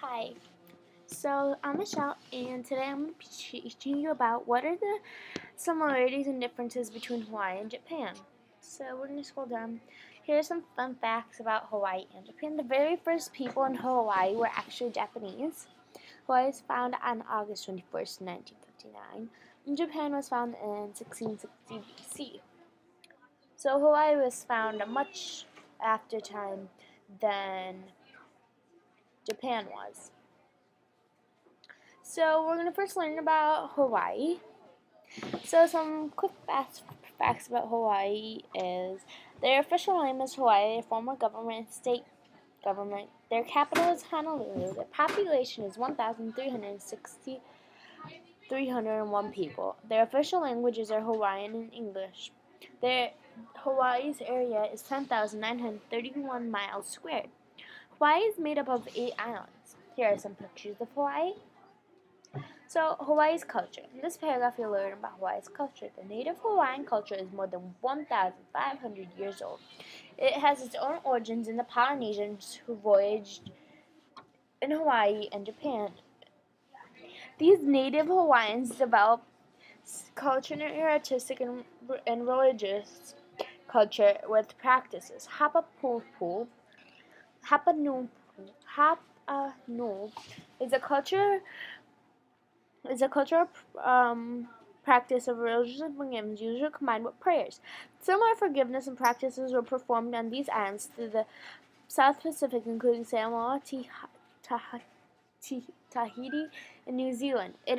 Hi, so I'm Michelle, and today I'm going to be teaching you about what are the similarities and differences between Hawaii and Japan. So we're going to scroll down. Here are some fun facts about Hawaii and Japan. The very first people in Hawaii were actually Japanese. Hawaii was founded on August 21st, 1959, and Japan was founded in 1660 BC. So Hawaii was founded much after time than Japan was. So we're going to first learn about Hawaii. So some quick facts about Hawaii is their official name is Hawaii, a form of government, state government. Their capital is Honolulu. Their population is 1,301 people. Their official languages are Hawaiian and English. Hawaii's area is 10,931 miles squared. Hawaii is made up of 8 islands. Here are some pictures of Hawaii. So, Hawaii's culture. In this paragraph, you'll learn about Hawaii's culture. The native Hawaiian culture is more than 1,500 years old. It has its own origins in the Polynesians who voyaged in Hawaii and Japan. These native Hawaiians developed culinary, artistic, and religious culture with practices. Hapanupu is a cultural practice of religious forgiveness, usually combined with prayers. Similar forgiveness and practices were performed on these islands to the South Pacific, including Samoa, Tahiti, and New Zealand. It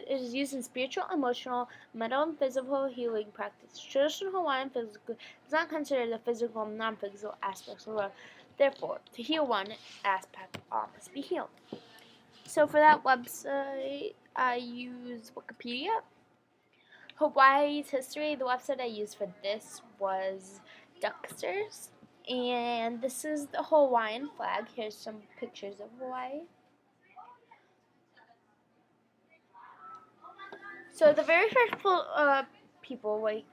is used in spiritual, emotional, mental, and physical healing practice. Traditional Hawaiian physical does not consider the physical and non-physical aspects of the world. Therefore, to heal one aspect, all must be healed. So for that website, I use Wikipedia. Hawaii's history, the website I used for this was Ducksters. And this is the Hawaiian flag. Here's some pictures of Hawaii. So the very first people we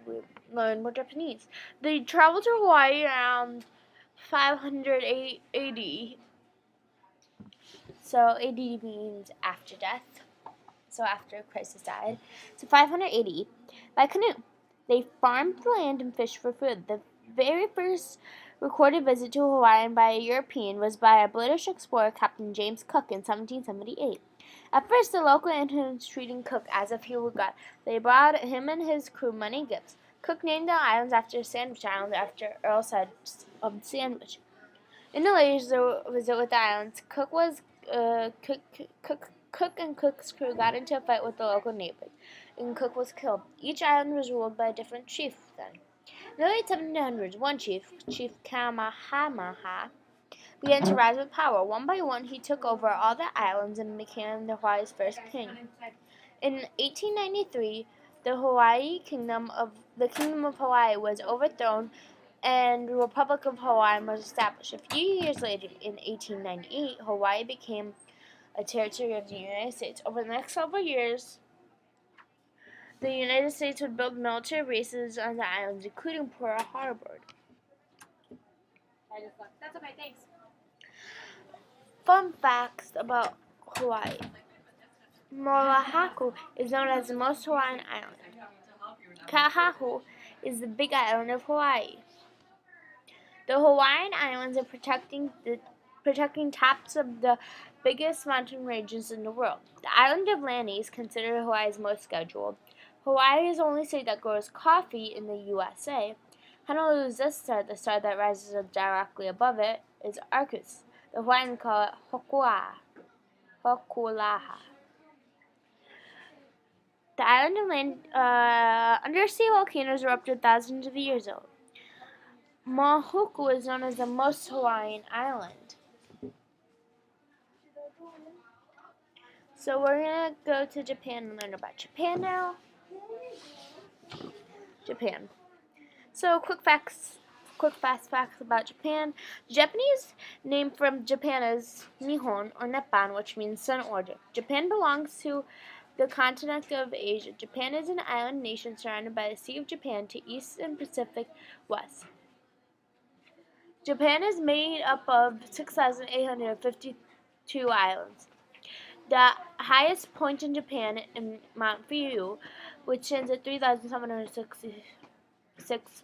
learned were Japanese. They traveled to Hawaii around 500 AD. So AD means after death. So after Christ has died. So 500 AD, by canoe. They farmed the land and fished for food. The very first recorded visit to Hawaii by a European was by a British explorer, Captain James Cook, in 1778. At first, the local Indians treated Cook as if he were God. They brought him and his crew many gifts. Cook named the islands after Sandwich Island after Earl said of Sandwich. In the later visit with the islands, Cook and Cook's crew got into a fight with the local neighbors, and Cook was killed. Each island was ruled by a different chief then. In the late 1700s, one chief, Chief Kamehameha, began to rise with power. One by one, he took over all the islands and became the Hawaii's first king. In 1893, the kingdom of Hawaii was overthrown and the Republic of Hawaii was established. A few years later, in 1898, Hawaii became a territory of the United States. Over the next several years, the United States would build military bases on the islands, including Pearl Harbor. That's okay, thanks. Fun facts about Hawaii. Oahu is known as the most Hawaiian island. Oahu is the big island of Hawaii. The Hawaiian Islands are protecting tops of the biggest mountain ranges in the world. The island of Lanai is considered Hawaii's most scheduled. Hawaii is the only state that grows coffee in the USA. Honolulu's star, the star that rises directly above it, is Arcus. The Hawaiians call it Hokulaha. The island of undersea volcanoes erupted thousands of years ago. Mohoku is known as the most Hawaiian island. So we're going to go to Japan and learn about Japan now. Japan. So quick fast facts about Japan. The Japanese name from Japan is Nihon or Nippon, which means sun order. Japan belongs to the continent of Asia. Japan is an island nation surrounded by the Sea of Japan to east and Pacific west. Japan is made up of 6,852 52 islands. The highest point in Japan is Mount Fuji, which stands at 3,766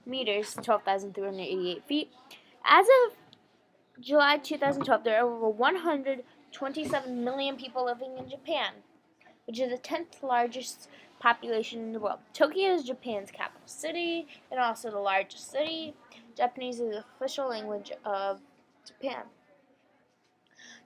meters, 12,388 feet. As of July 2012, there are over 127 million people living in Japan, which is the 10th largest population in the world. Tokyo is Japan's capital city and also the largest city. Japanese is the official language of Japan.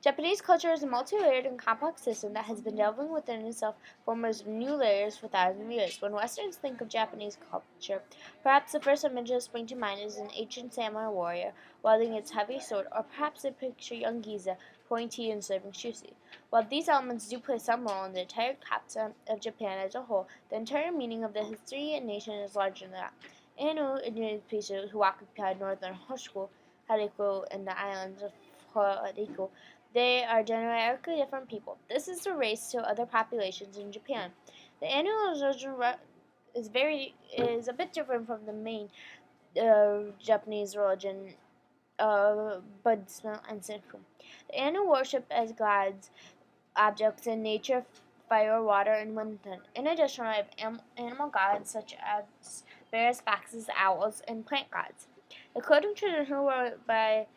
Japanese culture is a multi-layered and complex system that has been delving within itself, forming new layers for thousands of years. When Westerns think of Japanese culture, perhaps the first image that springs to mind is an ancient samurai warrior wielding its heavy sword, or perhaps they picture young geisha pouring tea and serving sushi. While these elements do play some role in the entire concept of Japan as a whole, the entire meaning of the history and nation is larger than that. Ainu, indigenous people who occupied northern Hoshiko, Hariko, and the islands of Horiko, they are generically different people. This is the race to other populations in Japan. The Ainu religion is a bit different from the main Japanese religion Buddhism and Shinto. The Ainu worship as gods objects in nature, fire, water, and wind. In addition, we have animal gods such as bears, foxes, owls, and plant gods. The clothing tradition by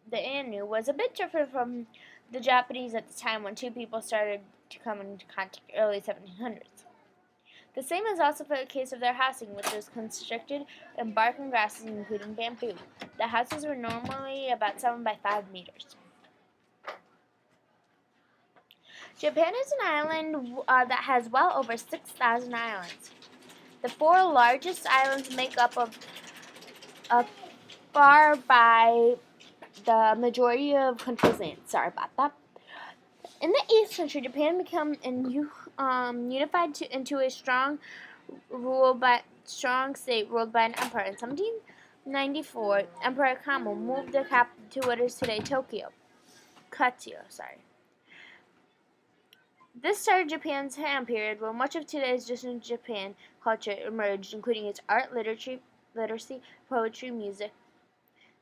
the Ainu was a bit different from the Japanese at the time when two people started to come into contact early 1700s. The same is also the case of their housing, which was constructed in bark and grasses, including bamboo. The houses were normally about 7 by 5 meters. Japan is an island that has well over 6,000 islands. The 4 largest islands make up a far by the majority of country's land. Sorry about that. In the 8th century, Japan became unified into a strong state ruled by an emperor. In 1794, Emperor Kamo moved the capital to what is today Tokyo. This started Japan's Han period, where much of today's distant Japan culture emerged, including its art, literacy, poetry, music.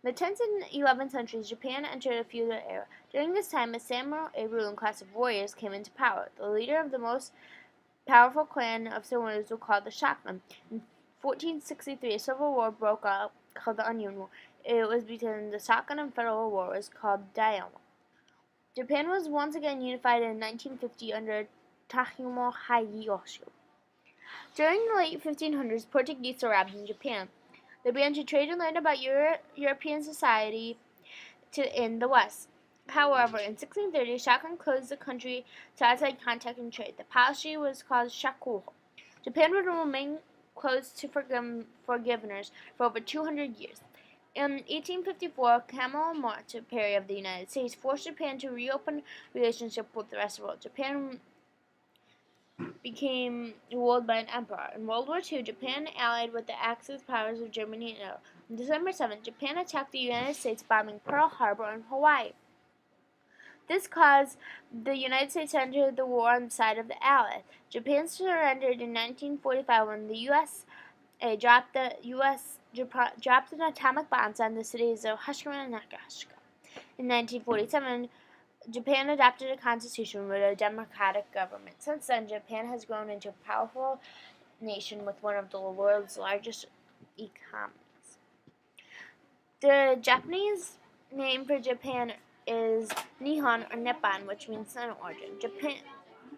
In the 10th and 11th centuries, Japan entered a feudal era. During this time, a samurai, a ruling class of warriors, came into power. The leader of the most powerful clan of samurais was called the shogun. In 1463, a civil war broke out called the Onion War. It was between the shogun and federal war was called Daimyo. Japan was once again unified in 1950 under Takehiko Hideyoshi. During the late 1500s, Portuguese arrived in Japan. They began to trade and learn about European society in the West. However, in 1630, Shogun closed the country to outside contact and trade. The policy was called shakuho. Japan would remain closed to foreigners for over 200 years. In 1854, Kamalamoto Perry of the United States forced Japan to reopen relationship with the rest of the world. Japan became ruled by an emperor. In World War II, Japan allied with the Axis powers of Germany and Italy. On December 7th, Japan attacked the United States, bombing Pearl Harbor and Hawaii. This caused the United States to enter the war on the side of the Allies. Japan surrendered in 1945 when the U.S. dropped an atomic bombs on the cities of Hiroshima and Nagasaki. In 1947, Japan adopted a constitution with a democratic government. Since then, Japan has grown into a powerful nation with one of the world's largest economies. The Japanese name for Japan is Nihon or Nippon, which means sun origin.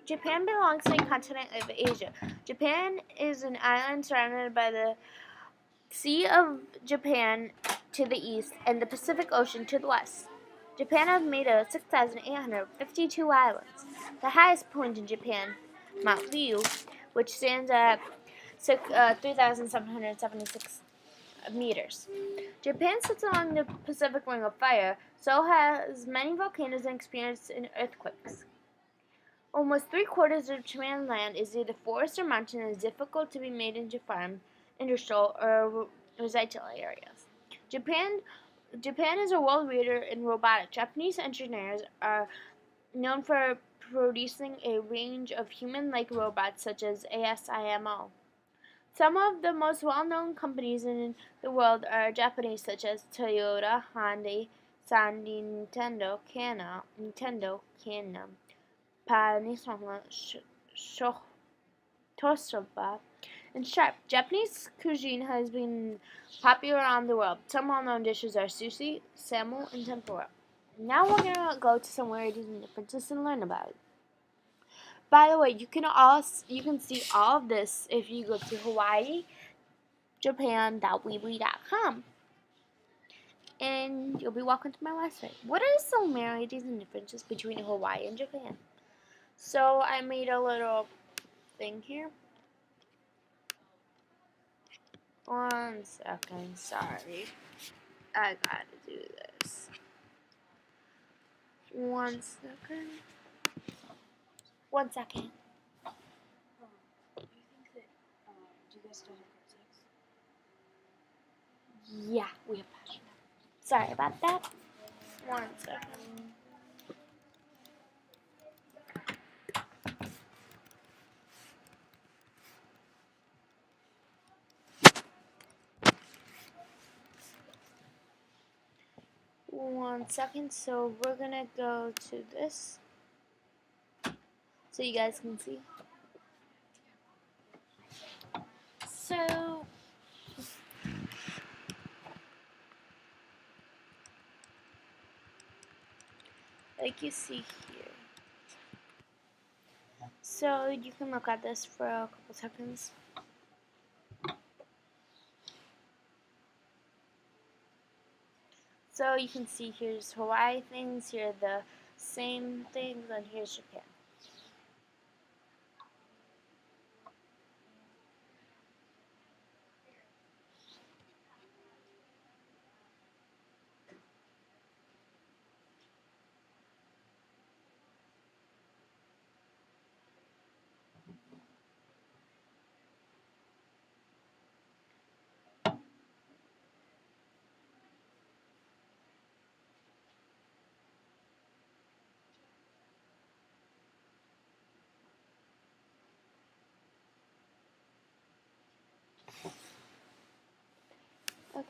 Japan belongs to the continent of Asia. Japan is an island surrounded by the Sea of Japan to the east and the Pacific Ocean to the west. Japan is made of 6,852 islands. The highest point in Japan, Mount Fuji, which stands at 3,776 meters. Japan sits along the Pacific Ring of Fire, so has many volcanoes and experiences earthquakes. Almost 3/4 of Japan's land is either forest or mountain and is difficult to be made into farm, industrial, or residential areas. Japan is a world leader in robotics. Japanese engineers are known for producing a range of human-like robots such as ASIMO. Some of the most well-known companies in the world are Japanese, such as Toyota, Honda, Sandy Nintendo Kana Panisama Tosoba and sharp. Japanese cuisine has been popular around the world. Some well-known dishes are sushi, salmon, and tempura. Now we're gonna go to similarities and differences and learn about it. By the way, you can see all of this if you go to hawaiijapan.weebly.com, and you'll be welcome to my website. What are the similarities and differences between Hawaii and Japan? So I made a little thing here. 1 second, sorry. I gotta do this. 1 second. 1 second. Do you think that, do you guys still have grade 6? Yeah, we have passion. Sorry about that. 1 second. One second, so we're gonna go to this so you guys can see. So like you see here. So you can look at this for a couple seconds. So you can see here's Hawaii things, here are the same things, and here's Japan.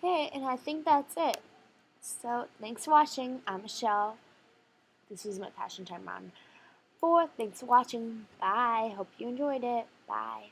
Okay, and I think that's it. So thanks for watching. I'm Michelle. This was my Passion Time Round 4. Thanks for watching. Bye. Hope you enjoyed it. Bye.